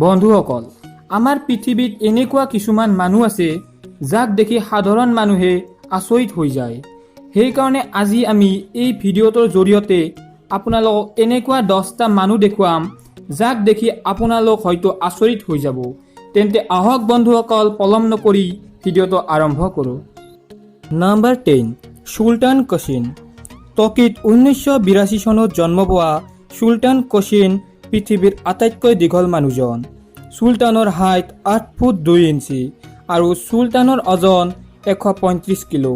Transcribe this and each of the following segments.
বন্ধুসকল, আমাৰ পৃথিৱীত এনেকুৱা কিছুমান মানুহ আছে যাক দেখি সাধাৰণ মানুহে আচৰিত হৈ যায়। সেইকাৰণে আজি আমি এই ভিডিঅ'টোৰ জৰিয়তে আপোনালোকক এনেকুৱা 10টা মানুহ দেখুৱাম যাক দেখি আপোনালোক হয়তো আচৰিত হৈ যাব। তেন্তে আহক বন্ধুসকল, পলম নকৰি ভিডিঅ'টো আৰম্ভ কৰোঁ। নাম্বাৰ 10, চুলতান কোচিন। টকিত 1982 চনত জন্ম পোৱা চুলতান কোচিন পৃথিৱীৰ আটাইতকৈ দীঘল মানুহজন। চুলতানৰ হাইট 8 ফুট 2 ইঞ্চি আৰু চুলতানৰ ওজন 135 কিলো।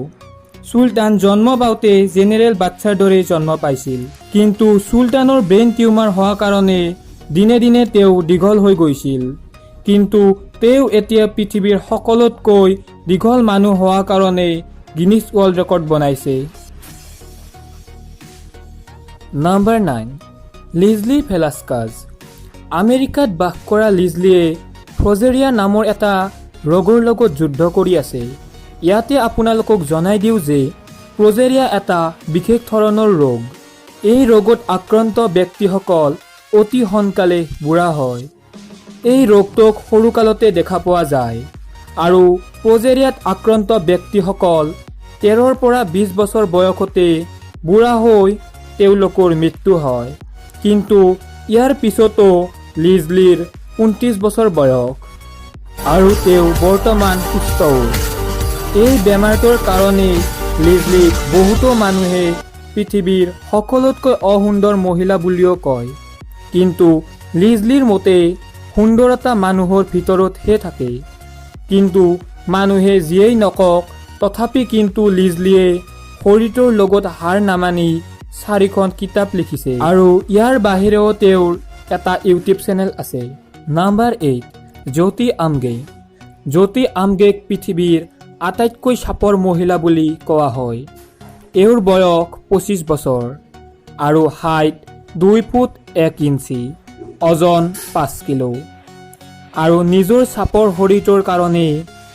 চুলতান জন্ম পাওঁতে জেনেৰেল বাচ্চাৰ দৰে জন্ম পাইছিল, কিন্তু চুলতানৰ ব্ৰেইন টিউমাৰ হোৱাৰ কাৰণে দিনে দিনে তেওঁ দীঘল হৈ গৈছিল। কিন্তু তেওঁ এতিয়া পৃথিৱীৰ সকলোতকৈ দীঘল মানুহ হোৱাৰ কাৰণে গিনিছ ৱৰ্ল্ড ৰেকৰ্ড বনাইছে। নাম্বাৰ 9, লিজলি ভেলাস্কাজ। আমেৰিকাত বাস কৰা লিজলিয়ে ফ্ৰজেৰিয়া নামৰ এটা ৰোগৰ লগত যুদ্ধ কৰি আছে। ইয়াতে আপোনালোকক জনাই দিওঁ যে ফ্ৰজেৰিয়া এটা বিশেষ ধৰণৰ ৰোগ। এই ৰোগত আক্ৰান্ত ব্যক্তিসকল অতি সোনকালে বুঢ়া হয়। এই ৰোগটোক সৰুকালতে দেখা পোৱা যায় আৰু ফ্ৰজেৰিয়াত আক্ৰান্ত ব্যক্তিসকল 13 পৰা 20 বছৰ বয়সতে বুঢ়া হৈ তেওঁলোকৰ মৃত্যু হয়। কিন্তু ইয়াৰ পিছতো লিজলিৰ 29 বছৰ বয়স আৰু তেওঁ বৰ্তমান সুস্থ। এই বেমাৰটোৰ কাৰণে লিজলিক বহুতো মানুহে পৃথিৱীৰ সকলোতকৈ অসুন্দৰ মহিলা বুলিও কয়। কিন্তু লিজলিৰ মতে সুন্দৰতা মানুহৰ ভিতৰতহে থাকে। কিন্তু মানুহে যিয়েই নকওক তথাপি কিন্তু লিজলিয়ে শৰীৰটোৰ লগত হাৰ নামানি 4খন কিতাপ লিখিছে আৰু ইয়াৰ বাহিৰেও তেওঁৰ এটা ইউটিউব চেনেল আছে। নাম্বাৰ 8, জ্যোতি আমগে। জ্যোতি আমগেক পৃথিৱীৰ আটাইতকৈ চাপৰ মহিলা বুলি কোৱা হয়। এওঁৰ বয়স 25 বছৰ আৰু হাইট 2 ফুট 1 ইঞ্চি, ওজন 5 কিলো আৰু নিজৰ চাপৰ শৰীৰটোৰ কাৰণে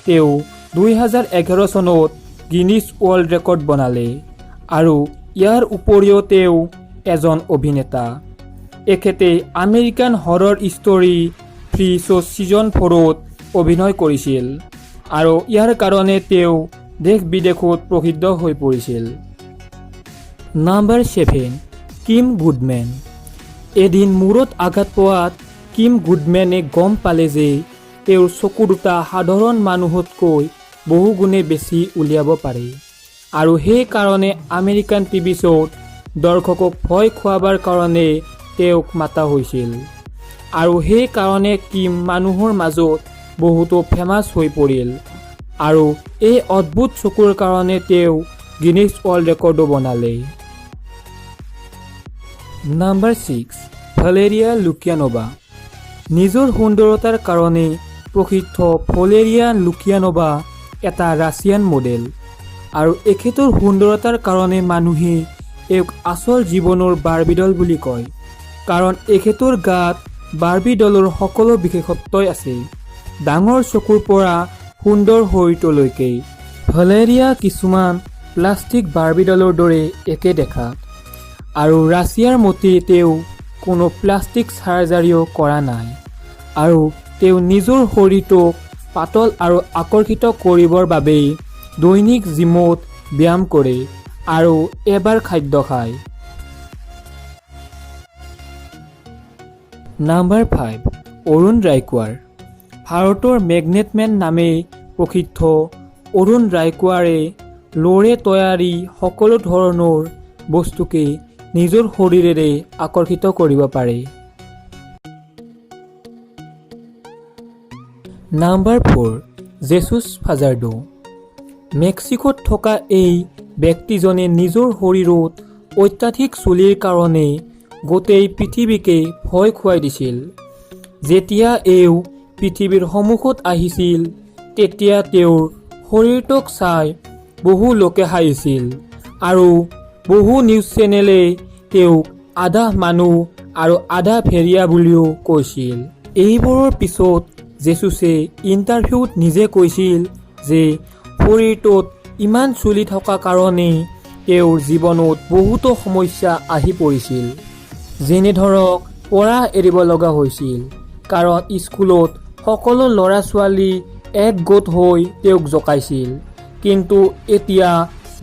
তেওঁ 2011 চনত গিনিছ ৱৰ্ল্ড ৰেকৰ্ড বনালে আৰু ইয়াৰ উপৰিও তেওঁ এজন অভিনেতা। এখেতে আমেৰিকান হৰৰ ষ্টৰী 3 ছিজন 4ত অভিনয় কৰিছিল আৰু ইয়াৰ কাৰণে তেওঁ দেশ বিদেশত প্ৰসিদ্ধ হৈ পৰিছিল। Number 7, Kim Goodman. এদিন মূৰত আঘাত পোৱাত কিম গুডমেনে গম পালে যে তেওঁৰ চকু দুটা সাধাৰণ মানুহতকৈ বহু গুণে বেছি উলিয়াব পাৰে আৰু সেইকাৰণে আমেৰিকান টিভি শ্ব'ত দৰ্শকক ভয় খুৱাবৰ কাৰণে তেওঁক মাতা হৈছিল আৰু সেইকাৰণে কিম মানুহৰ মাজত বহুতো ফেমাছ হৈ পৰিল আৰু এই অদ্ভুত চকুৰ কাৰণে তেওঁ গিনিছ ৱৰ্ল্ড ৰেকৰ্ডো বনালে। Number 6, Valeria Lukyanova. নিজৰ সুন্দৰতাৰ কাৰণে প্ৰসিদ্ধ ভেলেৰিয়া লুকিয়ানোভা এটা ৰাছিয়ান মডেল আৰু এখেতৰ সুন্দৰতাৰ কাৰণে মানুহে এওঁক আচল জীৱনৰ বাৰ্বি ডল বুলি কয়, কাৰণ এখেতৰ গাত বাৰ্বি ডলৰ সকলো বিশেষত্বই আছে, ডাঙৰ চকুৰ পৰা সুন্দৰ শৰীৰটোলৈকে। ভেলেৰিয়া কিছুমান প্লাষ্টিক বাৰ্বি ডলৰ দৰে একে দেখাত আৰু ৰাছিয়াৰ মতে তেওঁ কোনো প্লাষ্টিক চাৰ্জাৰীও কৰা নাই আৰু তেওঁ নিজৰ শৰীৰটোক পাতল আৰু আকৰ্ষিত কৰিবৰ বাবে দৈনিক জিমত ব্যায়াম কৰে আৰু এবাৰ খাদ্য খায়। নাম্বাৰ 5, অৰুণ ৰাইকোৱাৰ। ভাৰতৰ মেগনেটমেন নামে প্ৰসিদ্ধ অৰুণ ৰাইকোৱাৰে লৰে তৈয়াৰী সকলো ধৰণৰ বস্তুকে নিজৰ শৰীৰেৰে আকৰ্ষিত কৰিব পাৰে। Number 4, Jesus ফাজাৰ্ডো। মেক্সিকোত থকা এই ব্যক্তিজনে নিজৰ শৰীৰত অত্যাধিক চুলিৰ কাৰণে গোটেই পৃথিৱীকে ভয় খুৱাই দিছিল। যেতিয়া এওঁ পৃথিৱীৰ সন্মুখত আহিছিল তেতিয়া তেওঁৰ শৰীৰটোক চাই বহু লোকে হাঁহিছিল আৰু বহু নিউজ চেনেলে তেওঁক আধা মানুহ আৰু আধা ভেৰিয়া বুলিও কৈছিল। এইবোৰৰ পিছত জেছুছে ইণ্টাৰভিউত নিজে কৈছিল যে শৰীৰটোত ইমান চুলি থকা কাৰণে তেওঁৰ জীৱনত বহুতো সমস্যা আহি পৰিছিল, যেনে ধৰক পঢ়া এৰিব লগা হৈছিল কাৰণ স্কুলত সকলো ল'ৰা ছোৱালী একগোট হৈ তেওঁক জকাইছিল। কিন্তু এতিয়া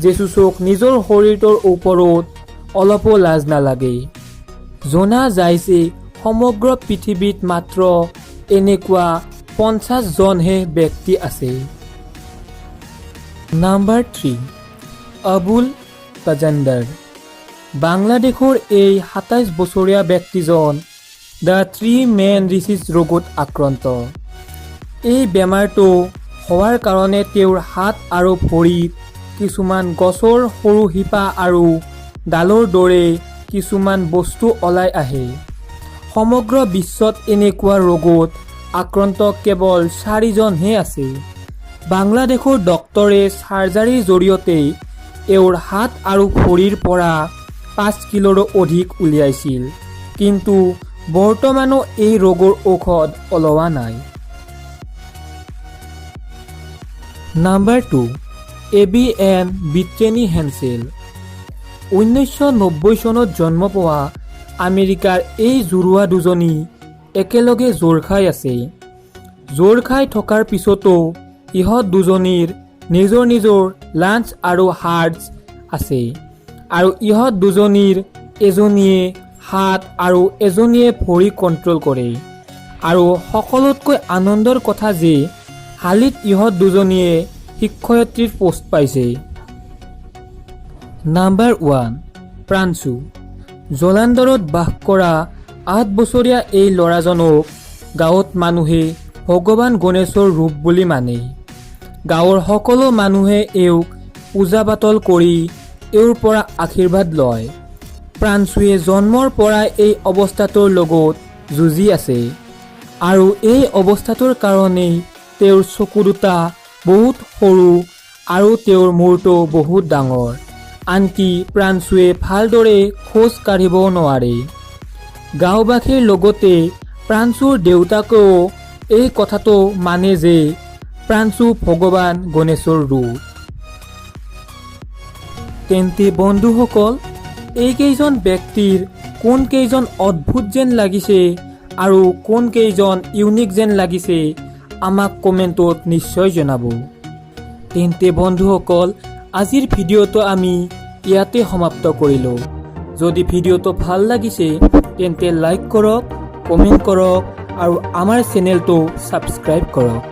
জেছুছক নিজৰ শৰীৰটোৰ ওপৰত অলপো লাজ নালাগে। জনা যায় যে সমগ্ৰ পৃথিৱীত মাত্ৰ এনেকুৱা 50 জনহে ব্যক্তি আছে। নাম্বাৰ 3 আবুল কাজাণ্ডাৰ। বাংলাদেশৰ এই 27 বছৰীয়া ব্যক্তিজন দ্য 3 মেন ডিজিজ ৰোগত আক্ৰান্ত। এই বেমাৰটো হোৱাৰ কাৰণে তেওঁৰ হাত আৰু ভৰিত কিছুমান গছৰ সৰু শিপা আৰু ডালৰ দৰে কিছুমান বস্তু ওলাই আহে। সমগ্ৰ বিশ্বত এনেকুৱা ৰোগত আক্ৰান্ত কেৱল 4 জনহে আছে। বাংলাদেশৰ ডক্তৰে চাৰ্জাৰীৰ জৰিয়তে তেওঁৰ হাত আৰু ভৰিৰ পৰা 5 কিলোৰো অধিক উলিয়াইছিল, কিন্তু বৰ্তমানো এই ৰোগৰ ঔষধ ওলোৱা নাই। Number 2 Abby and Brittany Hensel. 1990 চনত জন্ম পোৱা আমেৰিকাৰ এই জুৰুৱা দুজনী একেলগে জোৰ খাই আছে। জোৰ খাই থকাৰ পিছতো ইহঁত দুজনীৰ নিজৰ নিজৰ লাঞ্চ আৰু হাৰ্টছ আছে, আৰু ইহঁত দুজনীৰ এজনীয়ে হাত আৰু এজনীয়ে ভৰি কণ্ট্ৰল কৰে। আৰু সকলোতকৈ আনন্দৰ কথা যে হালিত ইহঁত দুজনীয়ে শিক্ষয়িত্ৰীৰ পোষ্ট পাইছে। নাম্বাৰ 1 প্ৰাঞ্চু। জলান্ধৰত বাস কৰা 8 বছৰীয়া এই ল'ৰাজনক গাঁৱত মানুহে ভগৱান গণেশৰ ৰূপ বুলি মানে। গাঁৱৰ সকলো মানুহে এওঁক পূজা পাতল কৰি এওঁৰ পৰা আশীৰ্বাদ লয়। প্ৰাঞ্চুৱে জন্মৰ পৰাই এই অৱস্থাটোৰ লগত যুঁজি আছে, আৰু এই অৱস্থাটোৰ কাৰণেই তেওঁৰ চকু দুটা বহুত সৰু আৰু তেওঁৰ মূৰটো বহুত ডাঙৰ। আনকি প্ৰাঞ্চুৱে ভালদৰে খোজ কাঢ়িবও নোৱাৰে। গাঁওবাসীৰ লগতে প্ৰাঞ্চুৰ দেউতাকেও এই কথাটো মানে যে প্ৰাঞ্চু ভগৱান গণেশৰ ৰূপ। তেন্তে বন্ধুসকল, এইকেইজন ব্যক্তিৰ কোনকেইজন অদ্ভুত যেন লাগিছে আৰু কোনকেইজন ইউনিক যেন লাগিছে আমাক কমেণ্টত নিশ্চয় জনাব। তেন্তে বন্ধুসকল, আজিৰ ভিডিঅ'টো আমি ইয়াতে সমাপ্ত কৰিলোঁ। যদি ভিডিঅ'টো ভাল লাগিছে তেন্তে লাইক কৰক, কমেণ্ট কৰক আৰু আমাৰ চেনেলটো ছাবস্ক্ৰাইব কৰক।